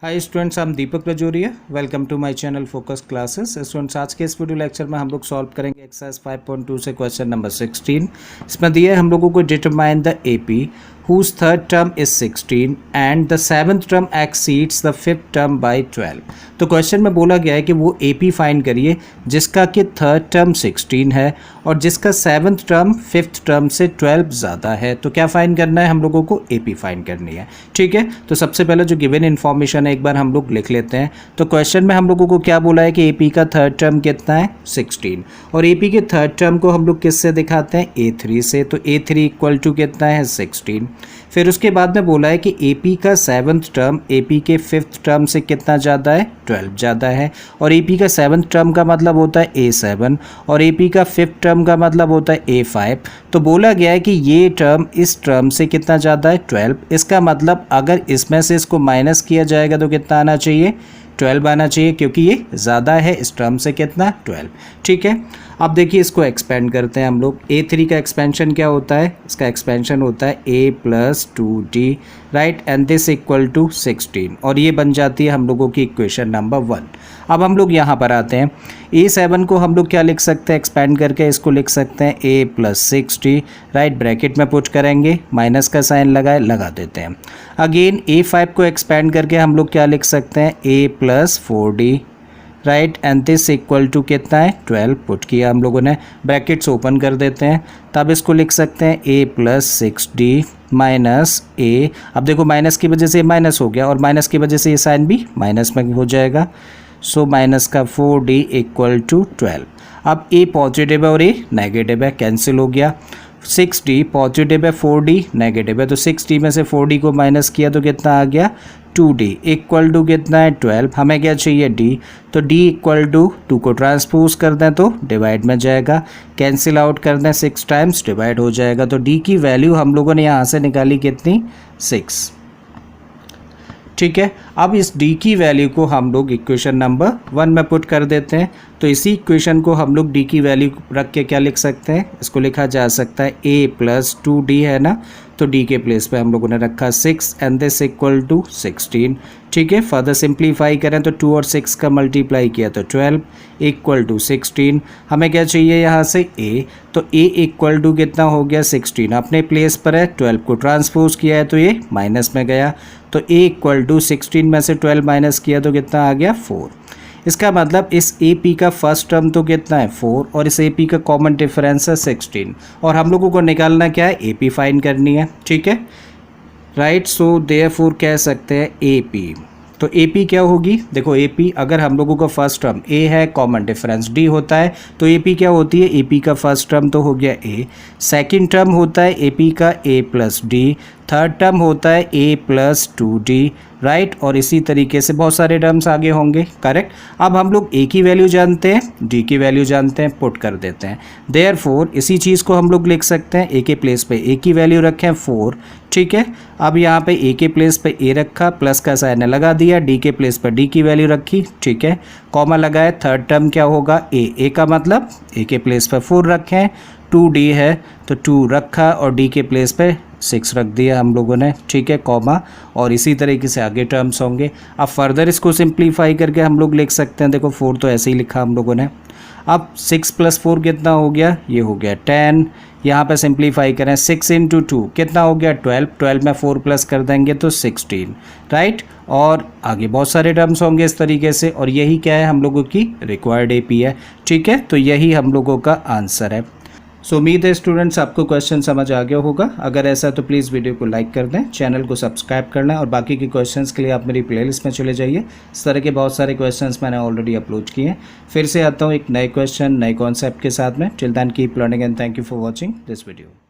Hi students, I am Deepak Rajoria. Welcome to my channel focus classes. Students, आज के इस video lecture में हम लोग सॉल्व करेंगे एक्सरसाइज 5.2 से क्वेश्चन नंबर 16। इसमें दिया है हम लोगों को determine the AP whose third term is 16 and the seventh term exceeds the fifth term by 12। तो क्वेश्चन में बोला गया है कि वो एपी फाइंड करिए जिसका कि थर्ड टर्म 16 है और जिसका सेवन्थ टर्म फिफ्थ टर्म से 12 ज़्यादा है। तो क्या फाइंड करना है, हम लोगों को एपी फाइंड करनी है। ठीक है, तो सबसे पहले जो गिवन इन्फॉर्मेशन है एक बार हम लोग लिख लेते हैं। तो क्वेश्चन में हम लोगों को क्या बोला है कि एपी का थर्ड टर्म कितना है, 16, और एपी के थर्ड टर्म को हम लोग किससे दिखाते हैं, A3 से। तो A3 इक्वल टू कितना है, 16। फिर उसके बाद में बोला है कि एपी का सेवन्थ टर्म एपी के फिफ्थ टर्म से कितना ज़्यादा है, 12 ज़्यादा है। और एपी का सेवन्थ टर्म का मतलब होता है A7 और एपी का फिफ्थ टर्म का मतलब होता है A5। तो बोला गया है कि ये टर्म इस टर्म से कितना ज़्यादा है, 12। इसका मतलब अगर इसमें से इसको माइनस किया जाएगा तो कितना आना चाहिए, 12 आना चाहिए, क्योंकि ये ज़्यादा है इस टर्म से कितना, 12। ठीक है, अब देखिए इसको एक्सपेंड करते हैं हम लोग। A3 का एक्सपेंशन क्या होता है, इसका एक्सपेंशन होता है A + 2D, right, and this equal to 16, और ये बन जाती है हम लोगों की इक्वेशन नंबर 1। अब हम लोग यहाँ पर आते हैं। A7 को हम लोग क्या लिख सकते हैं, एक्सपेंड करके इसको लिख सकते हैं A + 6D, राइट, ब्रैकेट में पुट करेंगे, माइनस का साइन लगा देते हैं। अगेन A5 को एक्सपेंड करके हम लोग क्या लिख सकते हैं, A + 4D, right, and this equal to कितना है, 12, पुट किया हम लोगों ने, ब्रैकेट्स ओपन कर देते हैं। तब इसको लिख सकते हैं A + 6D माइनस A। अब देखो माइनस की वजह से माइनस हो गया और माइनस की वजह से ये साइन भी माइनस में हो जाएगा। सो माइनस का 4D इक्वल टू 12। अब A पॉजिटिव है और A नेगेटिव है, कैंसिल हो गया। 6D पॉजिटिव है, 4D नेगेटिव है, तो 6D में से 4D को माइनस किया तो कितना आ गया, 2D इक्वल टू कितना है, 12। हमें क्या चाहिए, D। तो D इक्वल टू 2 को ट्रांसपोज कर दें तो डिवाइड में जाएगा, कैंसिल आउट कर दें, 6 टाइम्स डिवाइड हो जाएगा। तो D की वैल्यू हम लोगों ने यहाँ से निकाली कितनी, 6। ठीक है, अब इस D की वैल्यू को हम लोग इक्वेशन नंबर 1 में पुट कर देते हैं। तो इसी इक्वेशन को हम लोग D की वैल्यू रख के क्या लिख सकते हैं, इसको लिखा जा सकता है A + 2D है ना, तो D के प्लेस पे हम लोगों ने रखा 6 एंड दिस इक्वल टू 16। ठीक है, फर्दर सिंप्लीफाई करें तो 2 और 6 का मल्टीप्लाई किया तो 12 इक्वल टू 16। हमें क्या चाहिए यहाँ से, A। तो A इक्वल टू कितना हो गया, 16, अपने प्लेस पर है, 12 को ट्रांसपोज किया है तो ये माइनस में गया। तो A इक्वल टू 16 में से 12 माइनस किया तो कितना आ गया, 4। इसका मतलब इस AP का फर्स्ट टर्म तो कितना है, 4, और इस AP का कॉमन डिफरेंस है 16, और हम लोगों को निकालना क्या है, AP फाइंड करनी है। ठीक है, राइट, सो देयरफॉर कह सकते हैं AP। तो AP क्या होगी, देखो AP अगर हम लोगों का फर्स्ट टर्म A है, कॉमन डिफरेंस D होता है, तो AP क्या होती है, AP का फर्स्ट टर्म तो हो गया A, सेकंड टर्म होता है AP का A + D, थर्ड टर्म होता है A + 2D, राइट, और इसी तरीके से बहुत सारे टर्म्स आगे होंगे, करेक्ट। अब हम लोग A की वैल्यू जानते हैं, D की वैल्यू जानते हैं, पुट कर देते हैं। देयरफॉर इसी चीज़ को हम लोग लिख सकते हैं, A के प्लेस पे A की वैल्यू रखें 4। ठीक है, अब यहाँ पे A के प्लेस पे A रखा, प्लस का साइन लगा दिया, D के प्लेस पर D की वैल्यू रखी, ठीक है, कॉमा लगाए। थर्ड टर्म क्या होगा, A का मतलब A के प्लेस पर 4 रखें, 2D है तो 2 रखा और D के प्लेस पे 6 रख दिया हम लोगों ने, ठीक है, कॉमा, और इसी तरीके से आगे टर्म्स होंगे। अब फर्दर इसको सिंप्लीफाई करके हम लोग लिख सकते हैं, देखो 4 तो ऐसे ही लिखा हम लोगों ने। अब 6 + 4 कितना हो गया, ये हो गया 10। यहाँ पे सिंप्लीफाई करें, 6 × 2 कितना हो गया, 12, 12 में 4 प्लस कर देंगे तो 16, राइट, और आगे बहुत सारे टर्म्स होंगे इस तरीके से, और यही क्या है, हम लोगों की रिक्वायर्ड AP है। ठीक है, तो यही हम लोगों का आंसर है। सो उम्मीद है स्टूडेंट्स आपको क्वेश्चन समझ आ गया होगा। अगर ऐसा तो प्लीज़ वीडियो को लाइक कर दें, चैनल को सब्सक्राइब कर लें, और बाकी के क्वेश्चंस के लिए आप मेरी प्लेलिस्ट में चले जाइए। इस तरह के बहुत सारे क्वेश्चंस मैंने ऑलरेडी अपलोड किए हैं। फिर से आता हूँ एक नए क्वेश्चन, नए कॉन्सेप्ट के साथ में। Till then keep learning and thank you for watching this video.